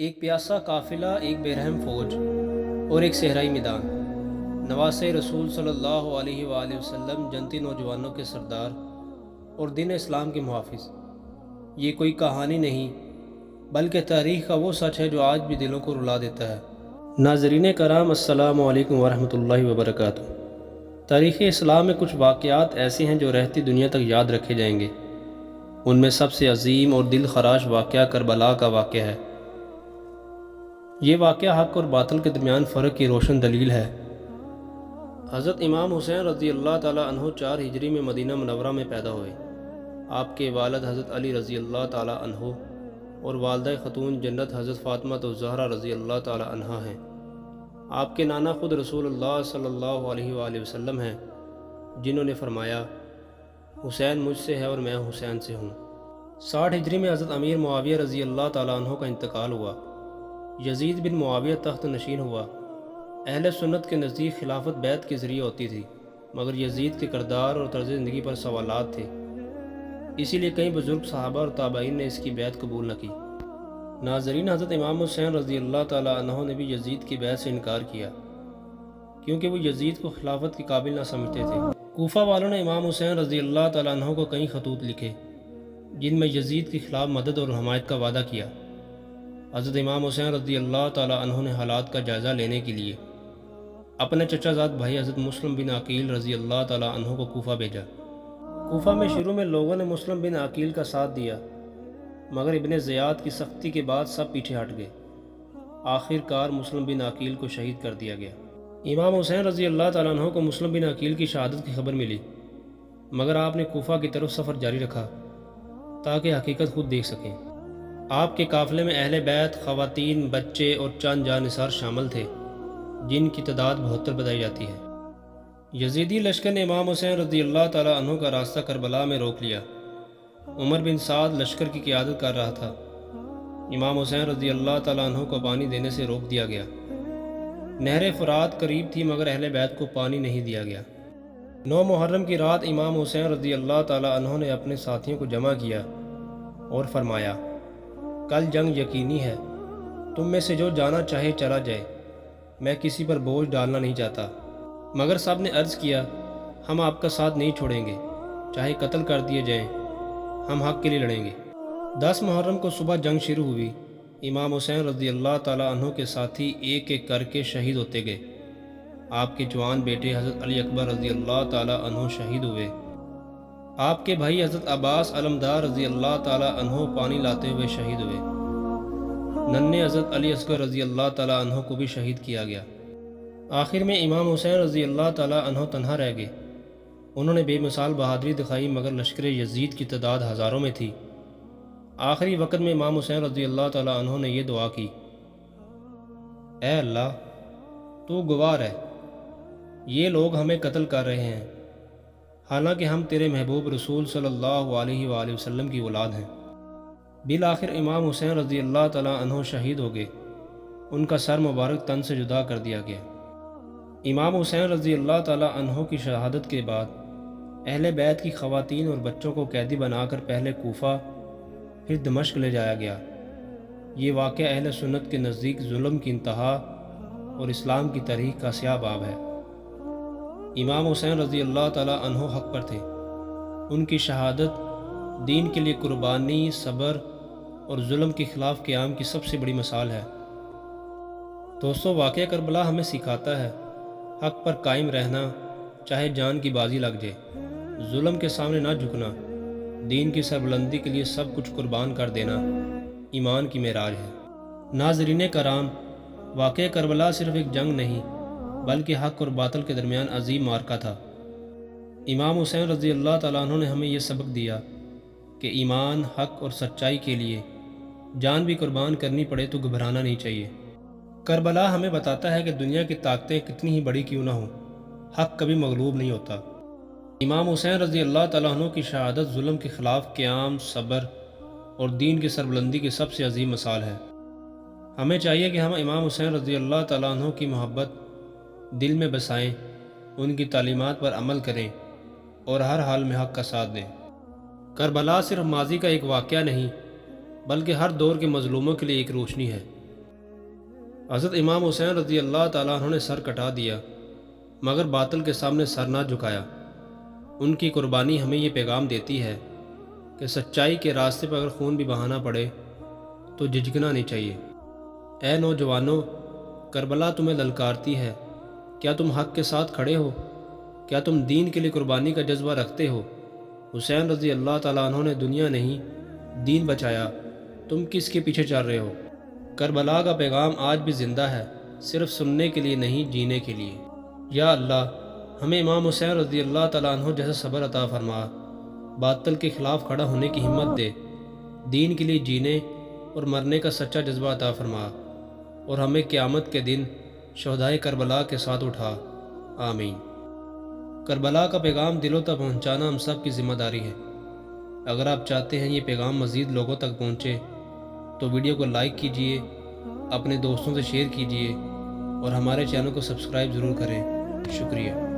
ایک پیاسا قافلہ، ایک بے رحم فوج اور ایک صحرائی میدان۔ نواسۂ رسول صلی اللہ علیہ وآلہ وسلم، جنتی نوجوانوں کے سردار اور دین اسلام کے محافظ۔ یہ کوئی کہانی نہیں بلکہ تاریخ کا وہ سچ ہے جو آج بھی دلوں کو رلا دیتا ہے۔ ناظرین کرام، السلام علیکم ورحمۃ اللہ وبرکاتہ۔ تاریخ اسلام میں کچھ واقعات ایسے ہیں جو رہتی دنیا تک یاد رکھے جائیں گے۔ ان میں سب سے عظیم اور دل خراش واقعہ کربلا کا واقعہ ہے۔ یہ واقعہ حق اور باطل کے درمیان فرق کی روشن دلیل ہے۔ حضرت امام حسین رضی اللہ تعالیٰ عنہ 4 ہجری میں مدینہ منورہ میں پیدا ہوئے۔ آپ کے والد حضرت علی رضی اللہ تعالیٰ عنہ اور والدہ خاتون جنت حضرت فاطمہ الزہرا رضی اللہ تعالیٰ عنہا ہیں۔ آپ کے نانا خود رسول اللہ صلی اللہ علیہ وآلہ وسلم ہیں، جنہوں نے فرمایا، حسین مجھ سے ہے اور میں حسین سے ہوں۔ 60 ہجری میں حضرت امیر معاویہ رضی اللہ تعالیٰ عنہ کا انتقال ہوا۔ یزید بن معاویہ تخت نشین ہوا۔ اہل سنت کے نزدیک خلافت بیعت کے ذریعے ہوتی تھی، مگر یزید کے کردار اور طرز زندگی پر سوالات تھے، اسی لیے کئی بزرگ صحابہ اور تابعین نے اس کی بیعت قبول نہ کی۔ ناظرین، حضرت امام حسین رضی اللہ تعالیٰ عنہ نے بھی یزید کی بیعت سے انکار کیا، کیونکہ وہ یزید کو خلافت کے قابل نہ سمجھتے تھے۔ کوفہ والوں نے امام حسین رضی اللہ تعالیٰ عنہ کو کئی خطوط لکھے، جن میں یزید کے خلاف مدد اور حمایت کا وعدہ کیا۔ حضرت امام حسین رضی اللہ تعالیٰ عنہ نے حالات کا جائزہ لینے کے لیے اپنے چچا زاد بھائی حضرت مسلم بن عقیل رضی اللہ تعالیٰ عنہ کو کوفہ بھیجا۔ کوفہ میں شروع میں لوگوں نے مسلم بن عقیل کا ساتھ دیا، مگر ابن زیاد کی سختی کے بعد سب پیچھے ہٹ گئے۔ آخر کار مسلم بن عقیل کو شہید کر دیا گیا۔ امام حسین رضی اللہ تعالیٰ عنہ کو مسلم بن عقیل کی شہادت کی خبر ملی، مگر آپ نے کوفہ کی طرف سفر جاری رکھا تاکہ حقیقت خود دیکھ سکیں۔ آپ کے قافلے میں اہل بیت، خواتین، بچے اور چند جانثار شامل تھے، جن کی تعداد 72 بتائی جاتی ہے۔ یزیدی لشکر نے امام حسین رضی اللہ تعالیٰ عنہ کا راستہ کربلا میں روک لیا۔ عمر بن سعد لشکر کی قیادت کر رہا تھا۔ امام حسین رضی اللہ تعالیٰ عنہ کو پانی دینے سے روک دیا گیا۔ نہر فرات قریب تھی، مگر اہل بیت کو پانی نہیں دیا گیا۔ 9 محرم کی رات امام حسین رضی اللہ تعالیٰ عنہ نے اپنے ساتھیوں کو جمع کیا اور فرمایا، کل جنگ یقینی ہے، تم میں سے جو جانا چاہے چلا جائے، میں کسی پر بوجھ ڈالنا نہیں چاہتا۔ مگر سب نے عرض کیا، ہم آپ کا ساتھ نہیں چھوڑیں گے، چاہے قتل کر دیے جائیں، ہم حق کے لیے لڑیں گے۔ 10 محرم کو صبح جنگ شروع ہوئی۔ امام حسین رضی اللہ تعالیٰ عنہ کے ساتھی ایک ایک کر کے شہید ہوتے گئے۔ آپ کے جوان بیٹے حضرت علی اکبر رضی اللہ تعالیٰ عنہ شہید ہوئے۔ آپ کے بھائی حضرت عباس علمدار رضی اللہ تعالیٰ عنہ پانی لاتے ہوئے شہید ہوئے۔ ننھے حضرت علی اصغر رضی اللہ تعالیٰ عنہ کو بھی شہید کیا گیا۔ آخر میں امام حسین رضی اللہ تعالیٰ عنہ تنہا رہ گئے۔ انہوں نے بے مثال بہادری دکھائی، مگر لشکر یزید کی تعداد ہزاروں میں تھی۔ آخری وقت میں امام حسین رضی اللہ تعالیٰ عنہ نے یہ دعا کی، اے اللہ، تو گواہ ہے، یہ لوگ ہمیں قتل کر رہے ہیں، حالانکہ ہم تیرے محبوب رسول صلی اللہ علیہ وآلہ وسلم کی اولاد ہیں۔ بالآخر امام حسین رضی اللہ تعالیٰ عنہ شہید ہو گئے۔ ان کا سر مبارک تن سے جدا کر دیا گیا۔ امام حسین رضی اللہ تعالیٰ عنہ کی شہادت کے بعد اہل بیت کی خواتین اور بچوں کو قیدی بنا کر پہلے کوفہ پھر دمشق لے جایا گیا۔ یہ واقعہ اہل سنت کے نزدیک ظلم کی انتہا اور اسلام کی تاریخ کا سیاہ باب ہے۔ امام حسین رضی اللہ تعالیٰ عنہ حق پر تھے۔ ان کی شہادت دین کے لیے قربانی، صبر اور ظلم کے خلاف قیام کی سب سے بڑی مثال ہے۔ دوستو، واقعہ کربلا ہمیں سکھاتا ہے حق پر قائم رہنا، چاہے جان کی بازی لگ جائے، ظلم کے سامنے نہ جھکنا، دین کی سربلندی کے لیے سب کچھ قربان کر دینا ایمان کی معراج ہے۔ ناظرین کرام، واقعہ کربلا صرف ایک جنگ نہیں بلکہ حق اور باطل کے درمیان عظیم معرکہ تھا۔ امام حسین رضی اللہ تعالیٰ عنہ نے ہمیں یہ سبق دیا کہ ایمان، حق اور سچائی کے لیے جان بھی قربان کرنی پڑے تو گھبرانا نہیں چاہیے۔ کربلا ہمیں بتاتا ہے کہ دنیا کی طاقتیں کتنی ہی بڑی کیوں نہ ہوں، حق کبھی مغلوب نہیں ہوتا۔ امام حسین رضی اللہ تعالیٰ عنہ کی شہادت ظلم کے خلاف قیام، صبر اور دین کی سربلندی کی سب سے عظیم مثال ہے۔ ہمیں چاہیے کہ ہم امام حسین رضی اللہ تعالیٰ عنہ کی محبت دل میں بسائیں، ان کی تعلیمات پر عمل کریں اور ہر حال میں حق کا ساتھ دیں۔ کربلا صرف ماضی کا ایک واقعہ نہیں بلکہ ہر دور کے مظلوموں کے لیے ایک روشنی ہے۔ حضرت امام حسین رضی اللہ تعالیٰ عنہ نے سر کٹا دیا مگر باطل کے سامنے سر نہ جھکایا۔ ان کی قربانی ہمیں یہ پیغام دیتی ہے کہ سچائی کے راستے پر اگر خون بھی بہانا پڑے تو جھجکنا نہیں چاہیے۔ اے نوجوانوں، کربلا تمہیں للکارتی ہے، کیا تم حق کے ساتھ کھڑے ہو؟ کیا تم دین کے لیے قربانی کا جذبہ رکھتے ہو؟ حسین رضی اللہ تعالیٰ عنہ نے دنیا نہیں دین بچایا، تم کس کے پیچھے چل رہے ہو؟ کربلا کا پیغام آج بھی زندہ ہے، صرف سننے کے لیے نہیں، جینے کے لیے۔ یا اللہ، ہمیں امام حسین رضی اللہ تعالیٰ عنہ جیسا صبر عطا فرما، باطل کے خلاف کھڑا ہونے کی ہمت دے، دین کے لیے جینے اور مرنے کا سچا جذبہ عطا فرما، اور ہمیں قیامت کے دن شہدائے کربلا کے ساتھ اٹھا، آمین۔ کربلا کا پیغام دلوں تک پہنچانا ہم سب کی ذمہ داری ہے۔ اگر آپ چاہتے ہیں یہ پیغام مزید لوگوں تک پہنچے تو ویڈیو کو لائک کیجئے، اپنے دوستوں سے شیئر کیجئے اور ہمارے چینل کو سبسکرائب ضرور کریں۔ شکریہ۔